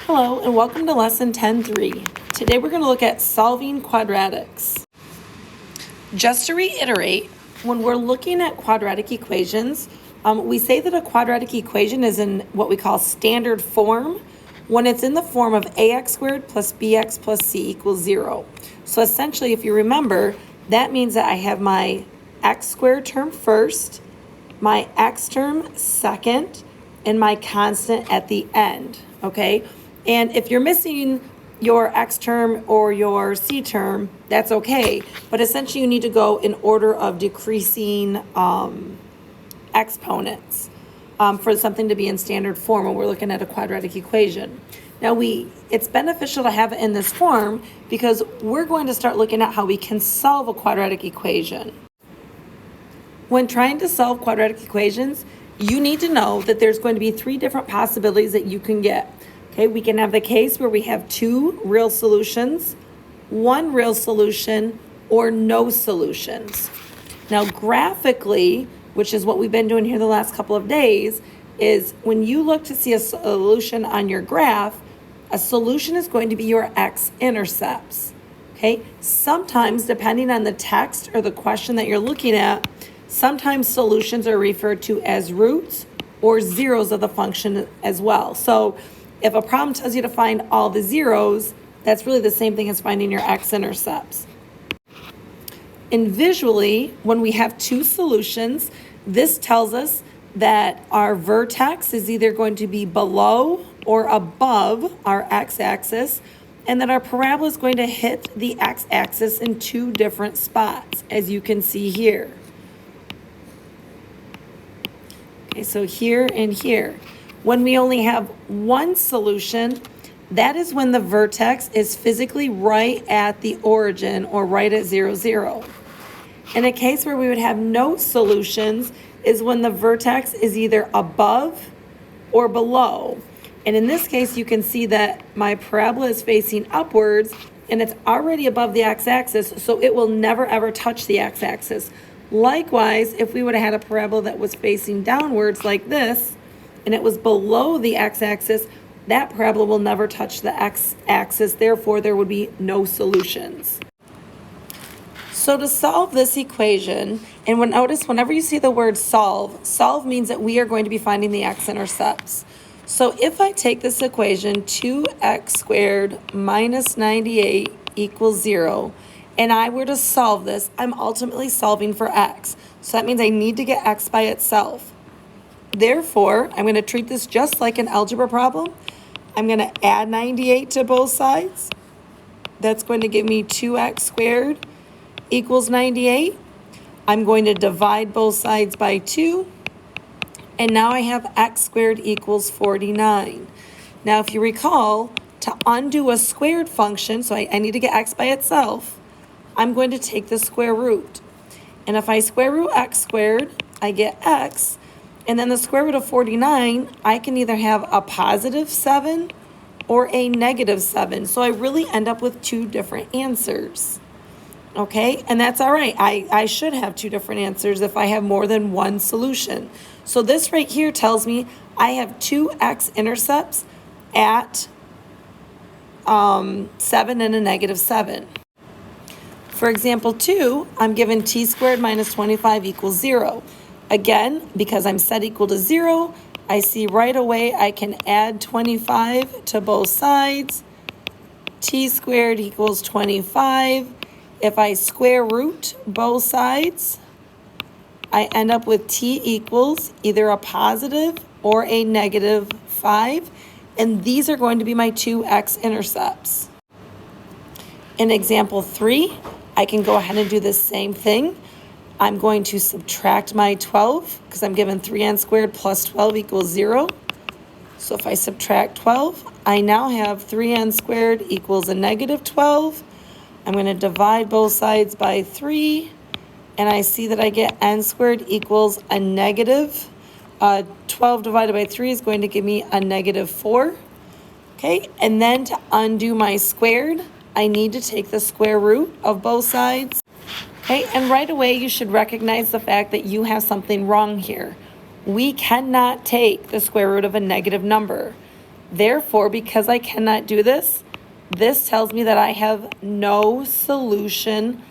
Hello and welcome to lesson 10.3. Today we're going to look at solving quadratics. Just to reiterate, when we're looking at quadratic equations, we say that a quadratic equation is in what we call standard form when it's in the form of ax squared plus bx plus c equals 0. So essentially, if you remember, that means that I have my x squared term first, my x term second, and my constant at the end, okay? And if you're missing your x term or your c term, that's okay. But essentially, you need to go in order of decreasing exponents for something to be in standard form when we're looking at a quadratic equation. Now, it's beneficial to have it in this form because we're going to start looking at how we can solve a quadratic equation. When trying to solve quadratic equations, you need to know that there's going to be three different possibilities that you can get. Okay, we can have the case where we have two real solutions, one real solution, or no solutions. Now, graphically, which is what we've been doing here the last couple of days, is when you look to see a solution on your graph, a solution is going to be your x-intercepts. Okay, sometimes, depending on the text or the question that you're looking at, sometimes solutions are referred to as roots or zeros of the function as well. So if a problem tells you to find all the zeros, that's really the same thing as finding your x-intercepts. And visually, when we have two solutions, this tells us that our vertex is either going to be below or above our x-axis, and that our parabola is going to hit the x-axis in two different spots, as you can see here. Okay, so here and here. When we only have one solution, that is when the vertex is physically right at the origin or right at 0, 0. In a case where we would have no solutions is when the vertex is either above or below. And in this case, you can see that my parabola is facing upwards and it's already above the x-axis, so it will never ever touch the x-axis. Likewise, if we would have had a parabola that was facing downwards like this, and it was below the x-axis, that parabola will never touch the x-axis, therefore there would be no solutions. So to solve this equation, and notice whenever you see the word solve means that we are going to be finding the x-intercepts. So if I take this equation, 2x squared minus 98 equals 0, and I were to solve this, I'm ultimately solving for x. So that means I need to get x by itself. Therefore, I'm going to treat this just like an algebra problem. I'm going to add 98 to both sides. That's going to give me 2x squared equals 98. I'm going to divide both sides by 2. And now I have x squared equals 49. Now, if you recall, to undo a squared function, so I need to get x by itself, I'm going to take the square root. And if I square root x squared, I get x. And then the square root of 49, I can either have a positive 7 or a negative 7. So I really end up with two different answers. Okay, and that's all right. I should have two different answers if I have more than one solution. So this right here tells me I have two x-intercepts at 7 and a negative 7. For example 2, I'm given t squared minus 25 equals 0. Again, because I'm set equal to 0, I see right away I can add 25 to both sides. T squared equals 25. If I square root both sides, I end up with t equals either a positive or a negative 5. And these are going to be my two x-intercepts. In example 3, I can go ahead and do the same thing. I'm going to subtract my 12 because I'm given 3n squared plus 12 equals 0. So if I subtract 12, I now have 3n squared equals a negative 12. I'm going to divide both sides by 3, and I see that I get n squared equals a negative. 12 divided by 3 is going to give me a negative 4. Okay, and then to undo my squared, I need to take the square root of both sides. Okay, and right away you should recognize the fact that you have something wrong here. We cannot take the square root of a negative number. Therefore, because I cannot do this, this tells me that I have no solution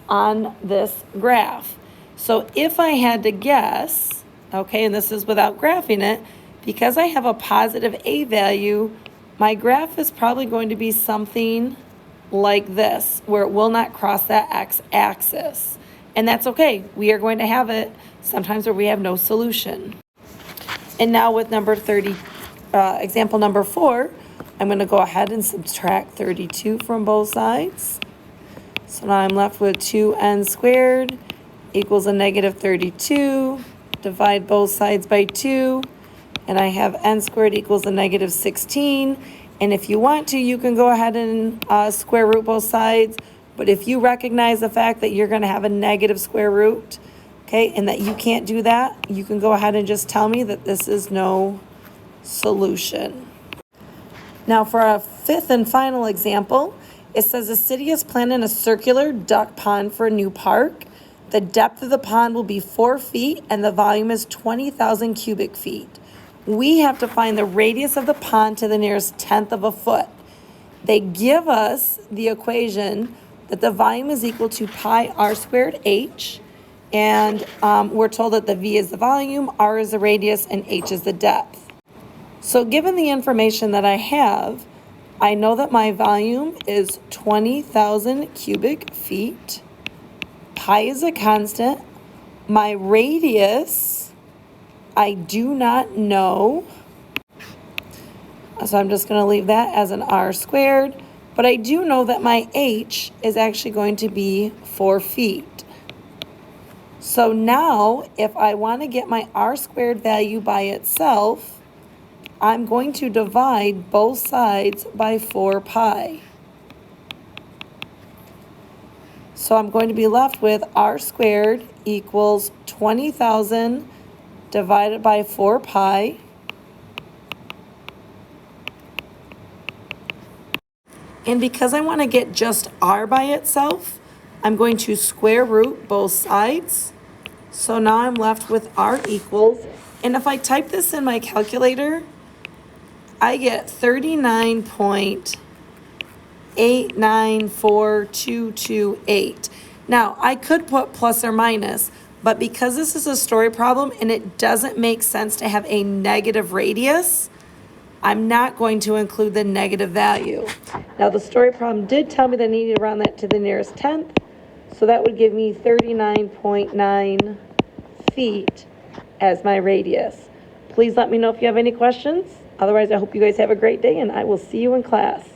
on this graph. So if I had to guess, okay, and this is without graphing it, because I have a positive a value, my graph is probably going to be something like this, where it will not cross that x-axis. And that's okay. We are going to have it sometimes where we have no solution. And now with number 30, example number 4, I'm going to go ahead and subtract 32 from both sides. So now I'm left with 2n squared equals a negative 32. Divide both sides by 2. And I have n squared equals a negative 16. And if you want to, you can go ahead and square root both sides. But if you recognize the fact that you're going to have a negative square root, okay, and that you can't do that, you can go ahead and just tell me that this is no solution. Now for a fifth and final example, it says the city is planning a circular duck pond for a new park. The depth of the pond will be 4 feet and the volume is 20,000 cubic feet. We have to find the radius of the pond to the nearest tenth of a foot. They give us the equation that the volume is equal to pi r squared h, and we're told that the v is the volume, r is the radius, and h is the depth. So given the information that I have, I know that my volume is 20,000 cubic feet. Pi is a constant. My radius, I do not know. So I'm just going to leave that as an r squared. But I do know that my h is actually going to be 4 feet. So now, if I want to get my r squared value by itself, I'm going to divide both sides by 4 pi. So I'm going to be left with r squared equals 20,000 divided by 4 pi. And because I want to get just r by itself, I'm going to square root both sides. So now I'm left with r equals, and if I type this in my calculator, I get 39.894228. Now, I could put plus or minus, but because this is a story problem and it doesn't make sense to have a negative radius, I'm not going to include the negative value. Now, the story problem did tell me that I needed to round that to the nearest tenth, so that would give me 39.9 feet as my radius. Please let me know if you have any questions. Otherwise, I hope you guys have a great day, and I will see you in class.